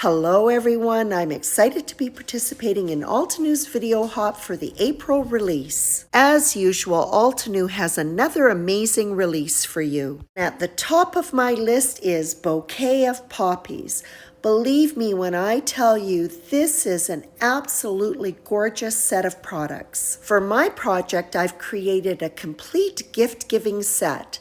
Hello everyone, I'm excited to be participating in Altenew's video hop for the April release. As usual, Altenew has another amazing release for you. At the top of my list is Bouquet of Poppies. Believe me when I tell you this is an absolutely gorgeous set of products. For my project, I've created a complete gift-giving set.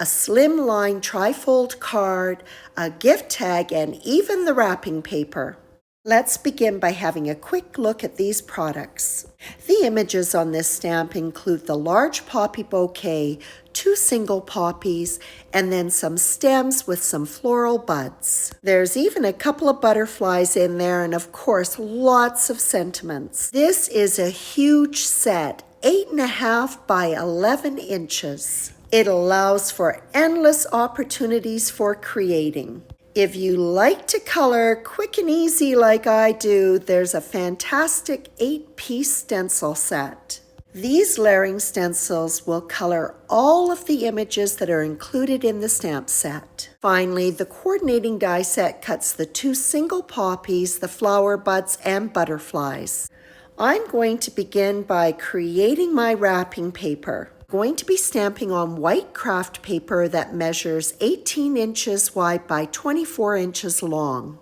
A slimline trifold card, a gift tag, and even the wrapping paper. Let's begin by having a quick look at these products. The images on this stamp include the large poppy bouquet, 2 single poppies, and then some stems with some floral buds. There's even a couple of butterflies in there, and of course, lots of sentiments. This is a huge set, 8.5 by 11 inches. It allows for endless opportunities for creating. If you like to color quick and easy like I do, there's a fantastic 8-piece stencil set. These layering stencils will color all of the images that are included in the stamp set. Finally, the coordinating die set cuts the 2 single poppies, the flower buds, and butterflies. I'm going to begin by creating my wrapping paper. Going to be stamping on white craft paper that measures 18 inches wide by 24 inches long.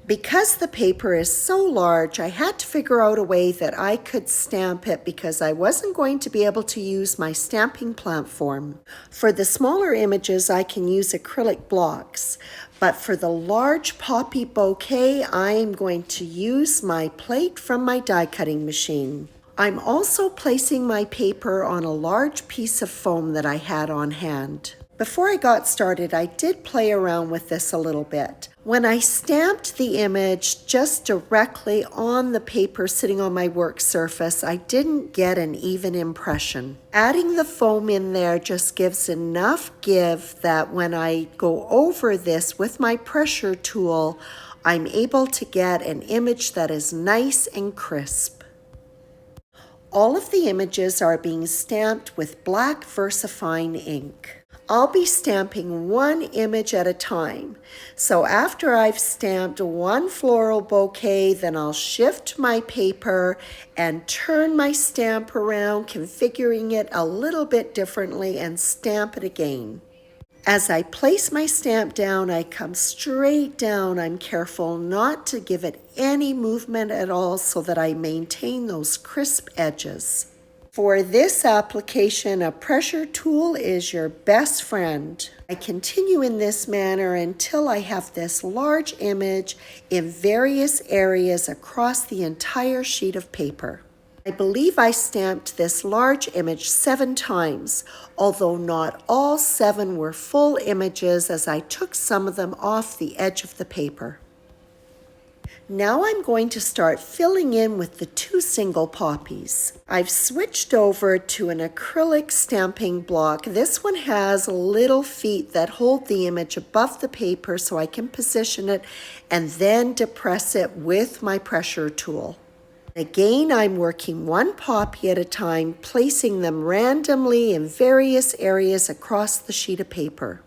Because the paper is so large, I had to figure out a way that I could stamp it because I wasn't going to be able to use my stamping platform. For the smaller images, I can use acrylic blocks, but for the large poppy bouquet, I am going to use my plate from my die cutting machine. I'm also placing my paper on a large piece of foam that I had on hand. Before I got started, I did play around with this a little bit. When I stamped the image just directly on the paper sitting on my work surface, I didn't get an even impression. Adding the foam in there just gives enough give that when I go over this with my pressure tool, I'm able to get an image that is nice and crisp. All of the images are being stamped with black VersaFine ink. I'll be stamping one image at a time. So after I've stamped one floral bouquet, then I'll shift my paper and turn my stamp around, configuring it a little bit differently, and stamp it again. As I place my stamp down, I come straight down. I'm careful not to give it any movement at all so that I maintain those crisp edges. For this application, a pressure tool is your best friend. I continue in this manner until I have this large image in various areas across the entire sheet of paper. I believe I stamped this large image 7 times, although not all 7 were full images as I took some of them off the edge of the paper. Now I'm going to start filling in with the 2 single poppies. I've switched over to an acrylic stamping block. This one has little feet that hold the image above the paper so I can position it and then depress it with my pressure tool. Again, I'm working one poppy at a time, placing them randomly in various areas across the sheet of paper.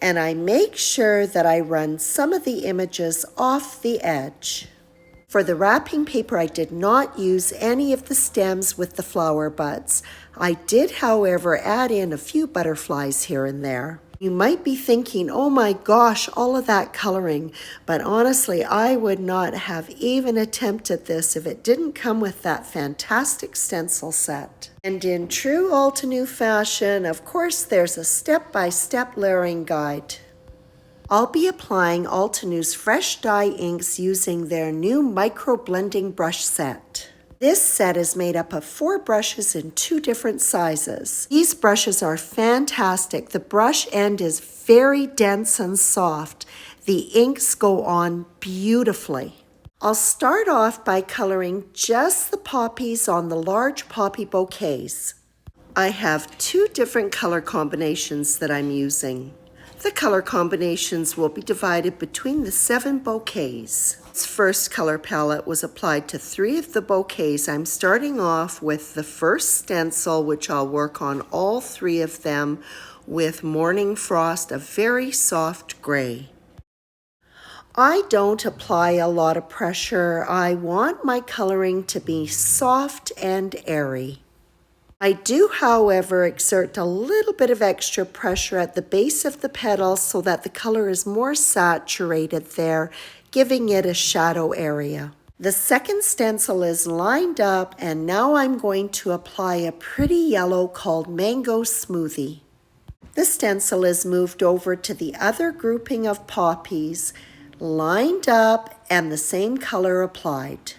And I make sure that I run some of the images off the edge. For the wrapping paper, I did not use any of the stems with the flower buds. I did, however, add in a few butterflies here and there. You might be thinking, oh my gosh, all of that coloring, but honestly, I would not have even attempted this if it didn't come with that fantastic stencil set. And in true Altenew fashion, of course, there's a step-by-step layering guide. I'll be applying Altenew's fresh dye inks using their new micro blending brush set. This set is made up of 4 brushes in 2 different sizes. These brushes are fantastic. The brush end is very dense and soft. The inks go on beautifully. I'll start off by coloring just the poppies on the large poppy bouquets. I have 2 different color combinations that I'm using. The color combinations will be divided between the 7 bouquets. This first color palette was applied to 3 of the bouquets. I'm starting off with the first stencil, which I'll work on all 3 of them with Morning Frost, a very soft gray. I don't apply a lot of pressure. I want my coloring to be soft and airy. I do, however, exert a little bit of extra pressure at the base of the petal so that the color is more saturated there, giving it a shadow area. The second stencil is lined up, and now I'm going to apply a pretty yellow called Mango Smoothie. The stencil is moved over to the other grouping of poppies, lined up, and the same color applied.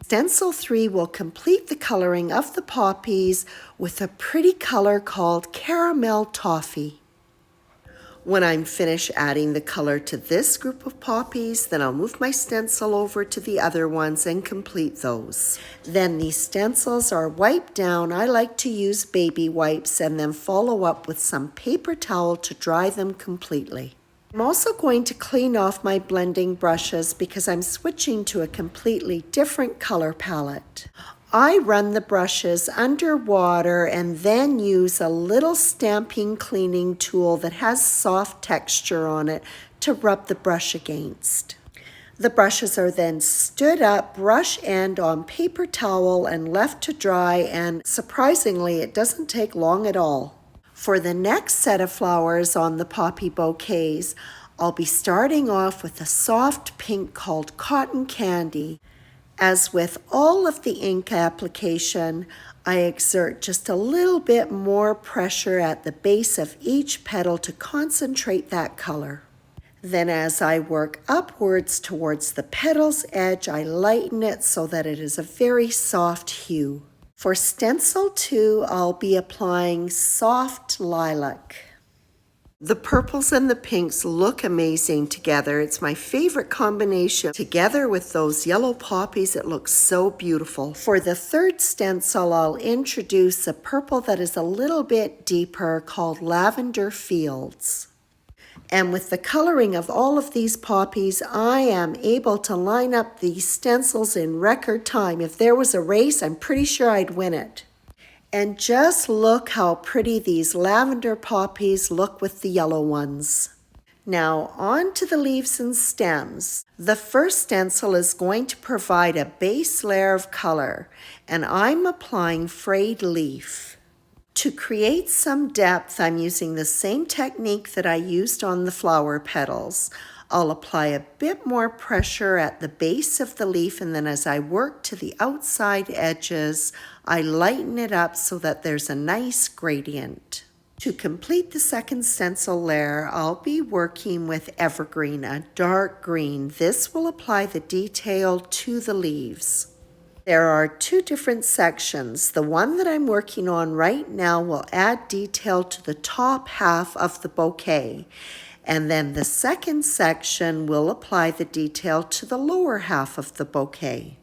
Stencil 3 will complete the coloring of the poppies with a pretty color called Caramel Toffee. When I'm finished adding the color to this group of poppies, then I'll move my stencil over to the other ones and complete those. Then these stencils are wiped down. I like to use baby wipes and then follow up with some paper towel to dry them completely. I'm also going to clean off my blending brushes because I'm switching to a completely different color palette. I run the brushes under water and then use a little stamping cleaning tool that has soft texture on it to rub the brush against. The brushes are then stood up, brush end on paper towel and left to dry, and surprisingly, it doesn't take long at all. For the next set of flowers on the poppy bouquets, I'll be starting off with a soft pink called Cotton Candy. As with all of the ink application, I exert just a little bit more pressure at the base of each petal to concentrate that color. Then as I work upwards towards the petal's edge, I lighten it so that it is a very soft hue. For stencil 2, I'll be applying soft lilac. The purples and the pinks look amazing together. It's my favorite combination. Together with those yellow poppies, it looks so beautiful. For the third stencil, I'll introduce a purple that is a little bit deeper called Lavender Fields. And with the coloring of all of these poppies, I am able to line up these stencils in record time. If there was a race, I'm pretty sure I'd win it. And just look how pretty these lavender poppies look with the yellow ones. Now on to the leaves and stems. The first stencil is going to provide a base layer of color, and I'm applying frayed leaf. To create some depth, I'm using the same technique that I used on the flower petals. I'll apply a bit more pressure at the base of the leaf, and then as I work to the outside edges, I lighten it up so that there's a nice gradient. To complete the second stencil layer, I'll be working with Evergreen, a dark green. This will apply the detail to the leaves. There are two different sections. The one that I'm working on right now will add detail to the top half of the bouquet. And then the second section will apply the detail to the lower half of the bouquet.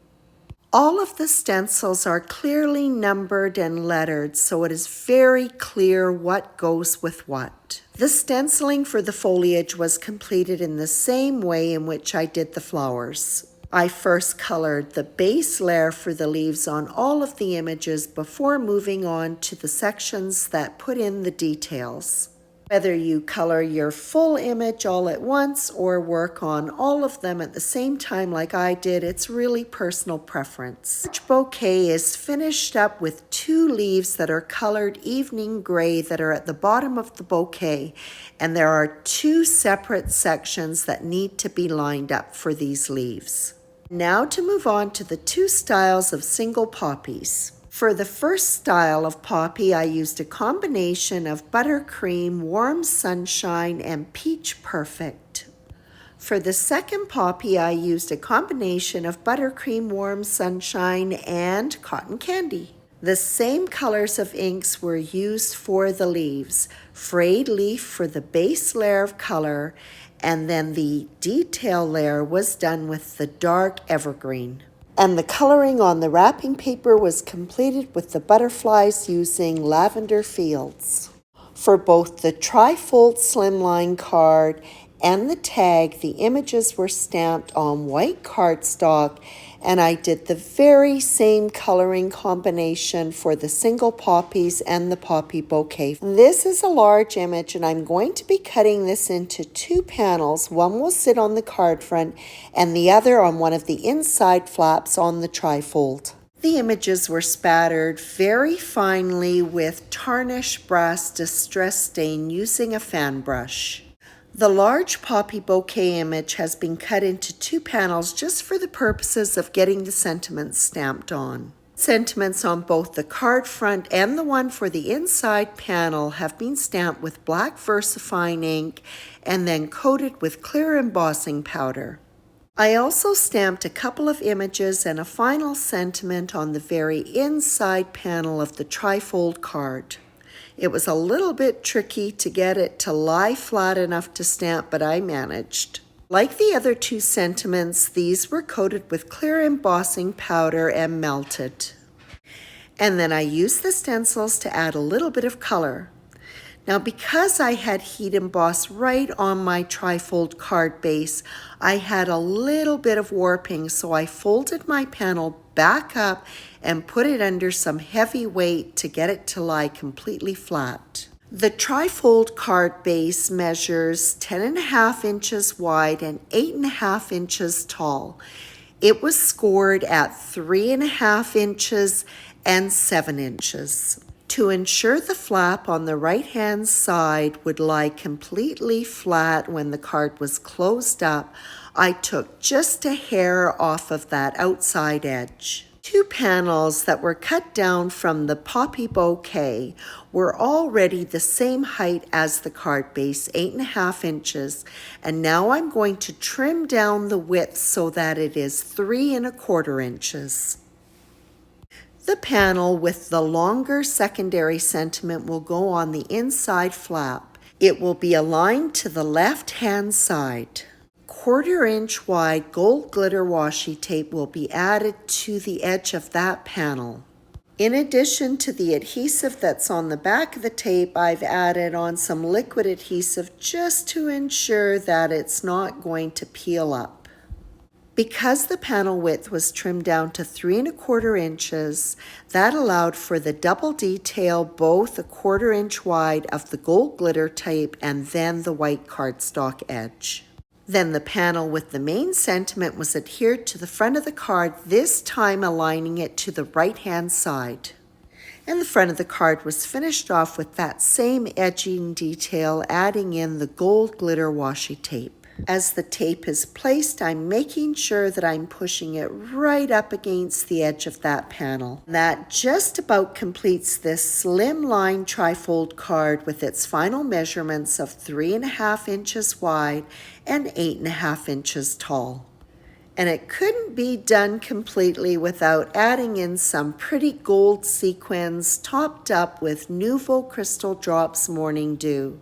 All of the stencils are clearly numbered and lettered, so it is very clear what goes with what. The stenciling for the foliage was completed in the same way in which I did the flowers. I first colored the base layer for the leaves on all of the images before moving on to the sections that put in the details. Whether you color your full image all at once or work on all of them at the same time like I did, it's really personal preference. Each bouquet is finished up with 2 leaves that are colored evening gray that are at the bottom of the bouquet, and there are 2 separate sections that need to be lined up for these leaves. Now to move on to the 2 styles of single poppies. For the first style of poppy, I used a combination of Buttercream, Warm Sunshine, and Peach Perfect. For the second poppy, I used a combination of Buttercream, Warm Sunshine, and Cotton Candy. The same colors of inks were used for the leaves. Frayed leaf for the base layer of color, and then the detail layer was done with the dark evergreen. And the coloring on the wrapping paper was completed with the butterflies using Lavender Fields. For both the trifold slimline card and the tag, the images were stamped on white cardstock, and I did the very same coloring combination for the single poppies and the poppy bouquet. This is a large image, and I'm going to be cutting this into 2 panels. One will sit on the card front and the other on one of the inside flaps on the trifold. The images were spattered very finely with tarnish brass distress stain using a fan brush. The large poppy bouquet image has been cut into 2 panels just for the purposes of getting the sentiments stamped on. Sentiments on both the card front and the one for the inside panel have been stamped with black VersaFine ink and then coated with clear embossing powder. I also stamped a couple of images and a final sentiment on the very inside panel of the trifold card. It was a little bit tricky to get it to lie flat enough to stamp, but I managed. Like the other 2 sentiments, these were coated with clear embossing powder and melted. And then I used the stencils to add a little bit of color. Now, because I had heat embossed right on my trifold card base, I had a little bit of warping, so I folded my panel back up and put it under some heavy weight to get it to lie completely flat. The trifold card base measures 10.5 inches wide and 8.5 inches tall. It was scored at 3.5 inches and 7 inches. To ensure the flap on the right-hand side would lie completely flat when the card was closed up, I took just a hair off of that outside edge. 2 panels that were cut down from the poppy bouquet were already the same height as the card base, 8.5 inches, and now I'm going to trim down the width so that it is 3.25 inches. The panel with the longer secondary sentiment will go on the inside flap. It will be aligned to the left-hand side. 1/4 inch wide gold glitter washi tape will be added to the edge of that panel. In addition to the adhesive that's on the back of the tape, I've added on some liquid adhesive just to ensure that it's not going to peel up. Because the panel width was trimmed down to 3.25 inches, that allowed for the double detail, both 1/4 inch wide of the gold glitter tape and then the white cardstock edge. Then the panel with the main sentiment was adhered to the front of the card, this time aligning it to the right-hand side. And the front of the card was finished off with that same edging detail, adding in the gold glitter washi tape. As the tape is placed, I'm making sure that I'm pushing it right up against the edge of that panel. That just about completes this slimline trifold card with its final measurements of 3.5 inches wide and 8.5 inches tall. And it couldn't be done completely without adding in some pretty gold sequins topped up with Nouveau Crystal Drops Morning Dew.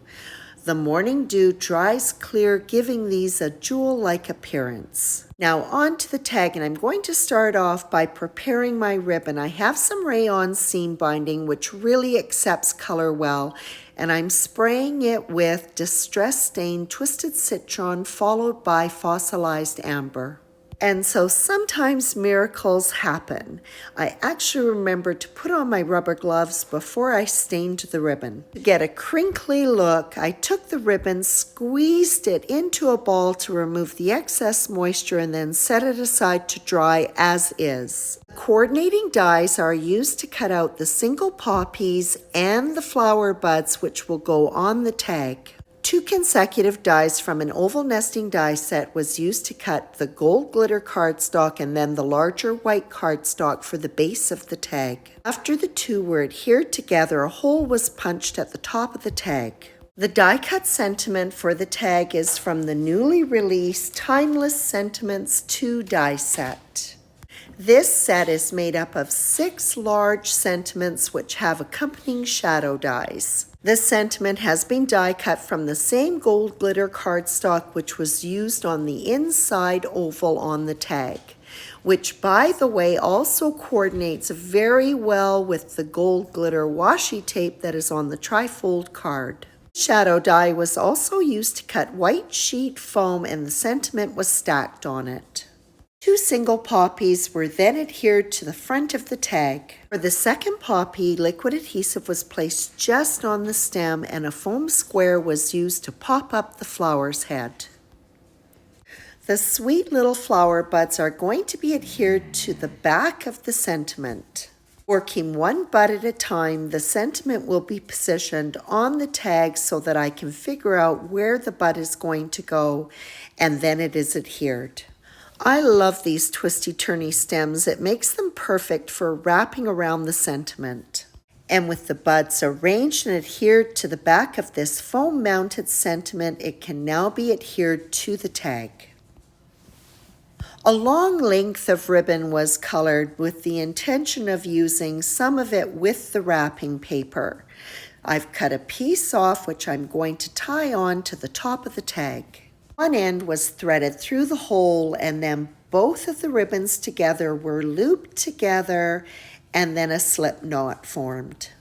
The Morning Dew dries clear, giving these a jewel-like appearance. Now on to the tag, and I'm going to start off by preparing my ribbon. I have some rayon seam binding, which really accepts color well, and I'm spraying it with Distress Stain Twisted Citron, followed by Fossilized Amber. And so sometimes miracles happen. I actually remembered to put on my rubber gloves before I stained the ribbon. To get a crinkly look, I took the ribbon, squeezed it into a ball to remove the excess moisture, and then set it aside to dry as is. Coordinating dies are used to cut out the single poppies and the flower buds, which will go on the tag. 2 consecutive dies from an oval nesting die set was used to cut the gold glitter cardstock and then the larger white cardstock for the base of the tag. After the 2 were adhered together, a hole was punched at the top of the tag. The die cut sentiment for the tag is from the newly released Timeless Sentiments 2 die set. This set is made up of 6 large sentiments which have accompanying shadow dies. This sentiment has been die cut from the same gold glitter cardstock which was used on the inside oval on the tag, which by the way also coordinates very well with the gold glitter washi tape that is on the trifold card. Shadow die was also used to cut white sheet foam and the sentiment was stacked on it. 2 single poppies were then adhered to the front of the tag. For the second poppy, liquid adhesive was placed just on the stem and a foam square was used to pop up the flower's head. The sweet little flower buds are going to be adhered to the back of the sentiment. Working one bud at a time, the sentiment will be positioned on the tag so that I can figure out where the bud is going to go, and then it is adhered. I love these twisty-turny stems. It makes them perfect for wrapping around the sentiment. And with the buds arranged and adhered to the back of this foam-mounted sentiment, it can now be adhered to the tag. A long length of ribbon was colored with the intention of using some of it with the wrapping paper. I've cut a piece off which I'm going to tie on to the top of the tag. One end was threaded through the hole and then both of the ribbons together were looped together and then a slip knot formed.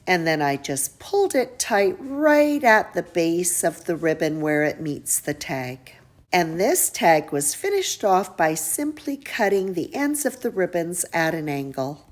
And then I just pulled it tight right at the base of the ribbon where it meets the tag. And this tag was finished off by simply cutting the ends of the ribbons at an angle.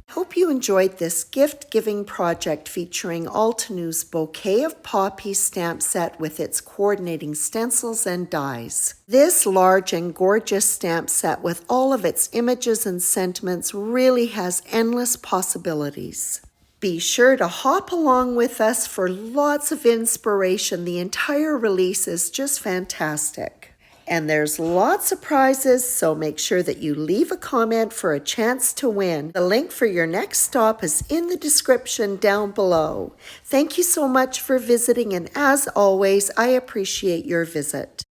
I hope you enjoyed this gift-giving project featuring Altenew's Bouquet of Poppies stamp set with its coordinating stencils and dies. This large and gorgeous stamp set with all of its images and sentiments really has endless possibilities. Be sure to hop along with us for lots of inspiration. The entire release is just fantastic. And there's lots of prizes, so make sure that you leave a comment for a chance to win. The link for your next stop is in the description down below. Thank you so much for visiting, and as always, I appreciate your visit.